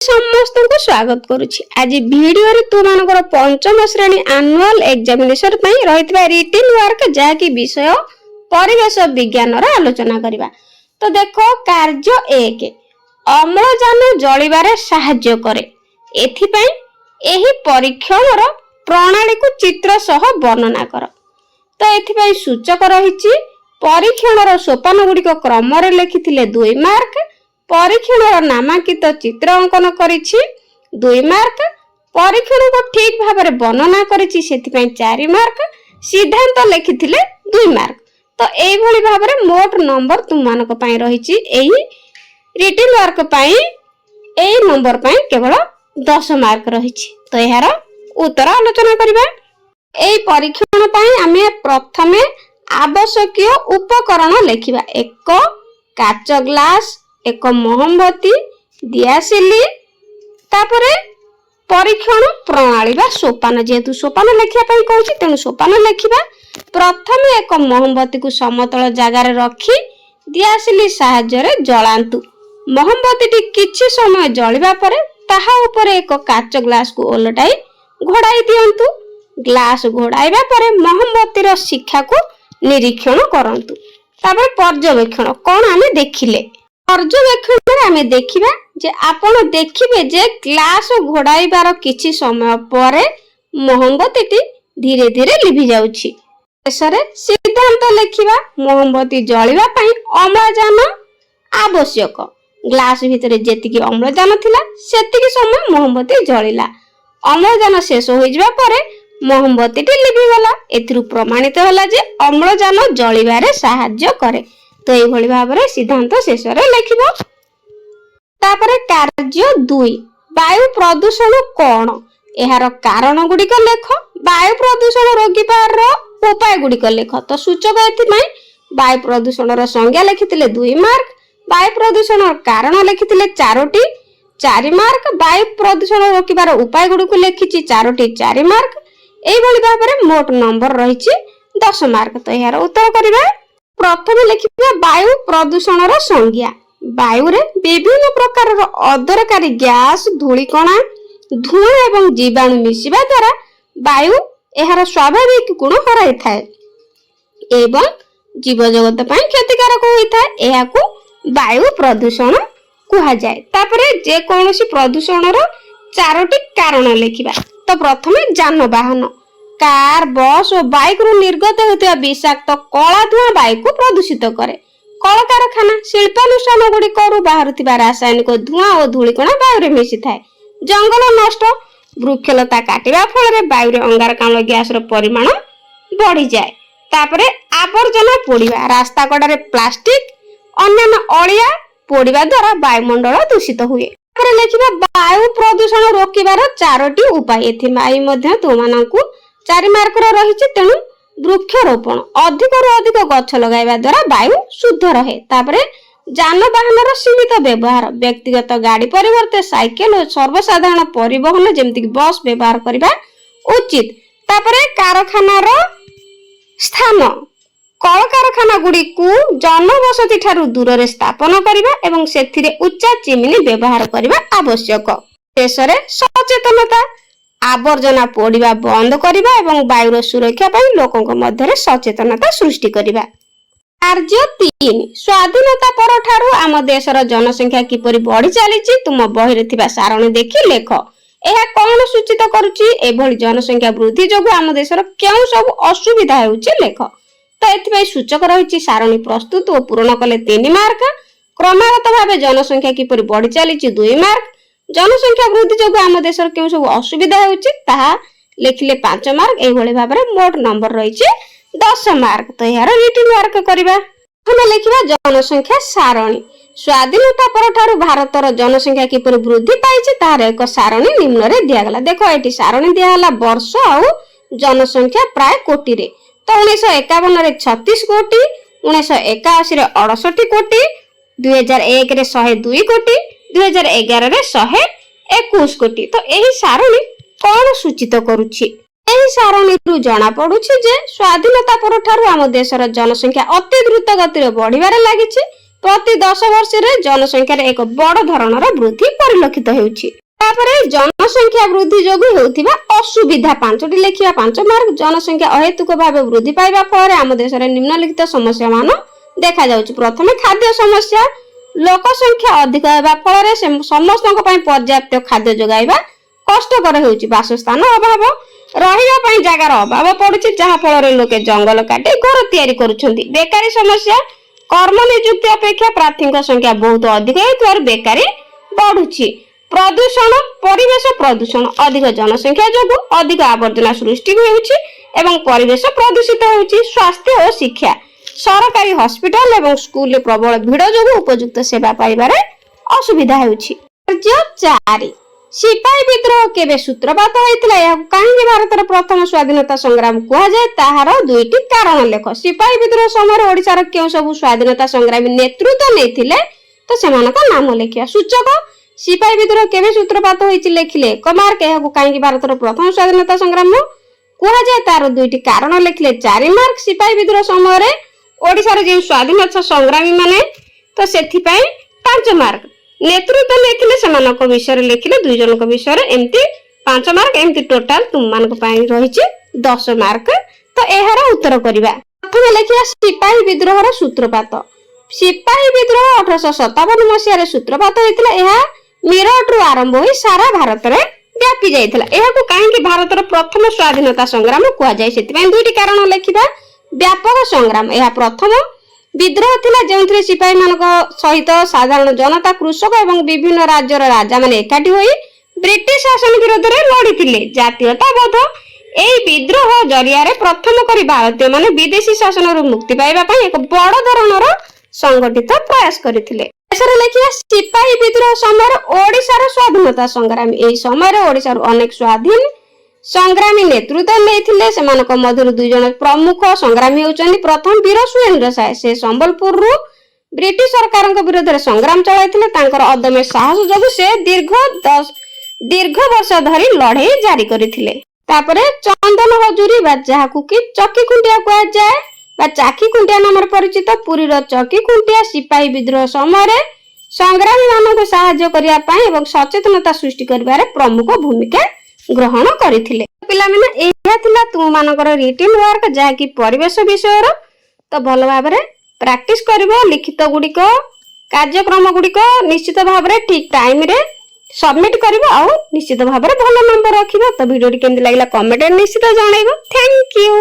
समस्त को स्वागत करुछि। आज वीडियो रे तुम मानकर पंचम श्रेणी एनुअल एग्जामिनेशन पई रहितबा रिटन वर्क जाकी विषय परिवेश विज्ञान रा आलोचना करिबा। तो देखो कार्य 1 अम्लजान जळिबारे सहाय्य करे। एथि पई एही परीक्षण रो प्रणाली को चित्र सह वर्णना कर। तो एथि पई सूचक रहिछि परीक्षण रो सोपान गुडी को क्रम रे लिखिथिले 2 मार्क। परीक्षण नामांकित चित्र अंकन करिछि 2 मार्क। परीक्षण को ठीक भाव में वर्णना करिछि सेति पई 4 मार्क। सिद्धांत लिखिथिले 2 मार्क। तो एई भली भाव में मोट नंबर तुम मानक पई रहिछि। एही रिटन वर्क पई एई नंबर पई केवल 10 मार्क रहिछि। तो एहार उत्तर आलोचना करिबा। एई परीक्षण पई आमे प्रथमे आवश्यक उपकरण लिखिबा। एक काच ग्लास, एक मोमबत्ती, दियासिली, तापरे परीक्षण प्रणाली बा सोपान। जेहेतु सोपान लिखिया पई कहूची तेनु सोपान लिखिबा। प्रथमे एक मोमबत्ती को समतल जगार रखी दियासिली सहाय्य रे जलांतु। मोमबत्ती किछि समय जलिबा परे ताहा ऊपर एक काच ग्लास को ओलटाई घोड़ाई दियंतु। ग्लास घोड़ाइबा परे मोमबत्ती रो शिखा को निरीक्षण करंतु। तापरे पर्यवेक्षण कोन आमे देखिले। पर्यवेक्षण आमे देखिबा जे आपण देखिबे जे ग्लास घोड़ाइबार किछि समय परे मोमबत्ती धीरे धीरे लिभि जाउछि। शेषरे सिद्धांत लिखिबा। मोमबत्ती जळिबा पई अम्लजान आवश्यक। ग्लास भितरे जेतिकी अम्लजान थिला सेतिकी समय मोमबत्ती जळिला। अम्लजान शेष होई जिबा परे मोमबत्ती लिभि गला। एथिरु प्रमाणित होला जे अम्लजान जळिबारे सहाय्य करे। तो एई भली भाबरे सिद्धांत शेष रे लिखिबो। तापरे कार्य 2 वायु प्रदूषण कोन एहार कारण गुडी को लेख। वायु प्रदूषण रोकिबार उपाय गुडी को लेख। तो सूचक एथि पई वायु प्रदूषण रो संज्ञा लिखितिले 2 मार्क। वायु प्रदूषण कारण लिखितिले 4टी 4 मार्क। वायु प्रदूषण रोकिबार उपाय गुडी को लिखिछि 4टी 4 मार्क। एई भली भाबरे मोट नंबर रहिछि 10 मार्क। तो एहार उत्तर करिबा। प्रथमे लिखिबा वायु प्रदूषण रो संज्ञा। वायु रे विभिन्न प्रकार रो अदरकारी गैस, धूलिकणा, धुआं एवं जीवाणु मिसिबा द्वारा वायु एहार स्वाभाविक गुण हराई थाए एवं जीव जगत पई क्षतिकारक होई थाए। एहाकू वायु प्रदूषण कुहा जाय। तापरे जे कोनोसी प्रदूषण रो 4टी कारण लिखिबा। तो प्रथमे जानवाहन कार, बस और बाइक रु निर्गत होतिया विषाक्त कला धुआं वायु को प्रदूषित करे। कल कारखाना, शिल्पानुष्ठान गुडी करू बाहरुतिबा रासायनिक धुआं और धूलिकणा वायु रे मिसि थाए। जंगल नष्ट, वृक्षलता काटिबा फल रे वायु रे अंगारकाम्ल गैस रो परिमाण बढ़ी जाए। तापरे आवर्जना पोड़िबा, रास्ता कड़ारे प्लास्टिक अन्य अलिया पोड़िबा द्वारा वायुमंडल दूषित हुए। तापरे लिखिबा वायु प्रदूषण रोकिबार 4टी उपाय। एथि माई मध्ये तुमानंकु 4 मार्क रही। तेणु वृक्षरोपण, अधिक रु अधिक गछ लगाइबा द्वारा वायु शुद्ध रहे। तापरे जानवाहन रो सीमित व्यवहार, व्यक्तिगत गाड़ी परिवर्ते साइकेल और सर्वसाधारण परिवहन जेमति बस व्यवहार करिबा उचित। तापरे कारखाना रो स्थान, कल कारखाना गुडी को जनबसति ठारू दूर रे स्थापन करिबा एवं सेथिरे उच्चा चिमनी व्यवहार करिबा आवश्यक। शेषरे सचेतनता, आवर्जना पोड़िबा बंद करिबा एवं वायुर सुरक्षा पई लोकंक मध्यरे सचेतनता सृष्टि करिबा। कार्य 3 स्वाधीनता पर ठारू आम देशर जनसंख्या किपरि बढ़ी चलीछि तुम बही रे थिबा सारणी देखि लेख। एहा कोन सूचित करूछि एभली जनसंख्या वृद्धि जोगु आम देशर केउ सब असुविधा हेउछि लेख। तो एथि पई सूचक रहिछि सारणी प्रस्तुत और पूर्ण कले 3 मार्क। क्रमागत भाबे जनसंख्या किपरि बढ़ी चलीछि 2 मार्क। जनसंख्या वृद्धि जोगु आम देशर केउ सब असुविधा हेउछि ताहा लिखिले 5 मार्क। एई भली भाबरे मोट नंबर रहिछि 10 मार्क। तो यार रिटन वर्क करिबा। हम लिखिबा जनसंख्या सारणी। स्वाधीनता पर ठारू भारतर जनसंख्या किपरि वृद्धि पाइछि तार एक सारणी निम्न रे दिया गला। देखो एटी सारणी दिया हला वर्ष आउ जनसंख्या प्राय कोटी रे। तो 1951 रे 36 कोटी, 1981 रे 68 कोटी, 2001 रे 102 कोटी, 2011 रे 121 कोटी। तो एही सारणी कोन सूचित करूछि। एही सारणी रु जाना पडुछि जे स्वाधीनता पर ठारू आम देशर जनसंख्या अति द्रुत गति रे बढ़िबारे लागिछि। प्रति 10 वर्ष जनसंख्यार एक बड़ धरणर वृद्धि परिलक्षित होउछि। तापरे जनसंख्या वृद्धि जोगु हेउथिबा असुविधा 5टी लेखिया 5 मार्क। जनसंख्या अहेतुक भावे वृद्धि पाइबा फଳରେ ଆମ ଦେଶରେ निम्नलिखित समस्या मान देखा जाउछि। प्रथमे खाद्य समस्या। लोक संख्या अधिक हेबा फଳରେ समस्तक पई पर्याप्त खाद्य जोगाइबा कष्टकर हेउछि। वासस्थान अभाव, रहिबा पई जागार अभाव पडुछि, जहा फଳରେ लोके जंगल काटि घर तयारी करूछन्ति। बेकारी समस्या। कर्म नियुक्ति अपेक्षा प्रार्थीक संख्या बहुत अधिक हेतुवार बेकारी बढ़ुछि। प्रदूषण, परिवेश प्रदूषण। अधिक जनसंख्या जोगु अधिक आवर्जना सृष्टि होउछि एवं परिवेश प्रदूषित होउछि। स्वास्थ्य और शिक्षा। सरकारी हॉस्पिटल एवं स्कूल प्रबल भीड़ जोगु उपयुक्त सेवा पाइबारे असुविधा होउछि। 4 सिपाही विद्रोह केबे सूत्रपात होइतिला, या काहे भारतर प्रथम स्वाधीनता संग्राम कुआ जाय, ताहार 2टी कारण लेख। सिपाही विद्रोह समय ओडिसार केउ सब स्वाधीनता संग्रामी नेतृत्व नेथिले तो सेमानक नाम लेखिया। सूचक सिपाही विद्रोह केबे सूत्रपात होइछि लेखिले कमार्क। या काहे भारतर प्रथम स्वाधीनता संग्राम कुआ जाय, तार 2टी कारण लेखिले 4 मार्क। सिपाही विद्रोह समय ओडिसार जे स्वाधीनता संग्रामी माने तो सेथि पई 5 मार्क। नेतृत्व लेखिले सेमानक विषय लेखिले 2 जनक विषय एमती 5 मार्क। एमती टोटल तुम मानक पई रहिछि 10 मार्क। तो एहार उत्तर करिबा। प्रथमे लेखिया सिपाही विद्रोहर सूत्रपात। सिपाही विद्रोह 1857 मसिया सूत्रपात होइतिला। एहा मेरठ रु आरंभ होई सारा भारत रे व्यापी जाइतिला। एहाकु काहेकि भारतर प्रथम स्वाधीनता संग्राम कुआ जाय, सेति पई 2टी कारण लेखिबा। व्यापक संग्राम। एहा प्रथम विद्रोह थिला जेउथरे सिपाही मानक सहित साधारण जनता, कृषक एवं विभिन्न राज्यर राजा माने एकाठी होई ब्रिटिश शासन विरोध रे लढिथिले। जातीयताबोध। एई विद्रोह जरिया रे प्रथम करी भारतीय माने विदेशी शासन रु मुक्ति पाइबा पई एक बड़ धरणर संगठित प्रयास करिथिले। देशर लेखिया सिपाही विद्रोह समय ओडिसार स्वाधीनता संग्रामी। एई समय ओडिसा रु अनेक स्वाधीन संग्रामी नेतृत्व नेथिले। सेमानक मधुर 2 जन प्रमुख संग्रामी होचନ୍ତି। प्रथम वीर सुरेंद्र साय। से संबलपुर रु ब्रिटिश सरकार विरोध रे संग्राम चलाइथिले। तांकर अदम्य साहस जोगु से दीर्घ वर्ष धरी लड़ाई जारी करिथिले। तापरे चंदन हजूरी बा जाहाकु कि चक्की खुंटिया कुआ जाय बा चाकी खुंटिया नाम परिचित पुरी रो चक्की खुंटिया सिपाही विद्रोह समय संग्रामी मानक सहायता करिया पई एवं सचेतनता सृष्टि करिबारे प्रमुख भूमिका ग्रहण करिथिले। पिला माने एहा थिला तुम मानकर रिटन वर्क, जहा कि परिवेश विषय रो। तो भलो भाबरे प्रैक्टिस करबो। लिखित गुडी को कार्यक्रम गुडी को निश्चित भाबरे ठीक टाइम रे सबमिट करबो आ निश्चित भाबरे भलो नंबर रखिबो। तो वीडियो केमति लागला कमेंट निश्चित जणाइबो। Thank you.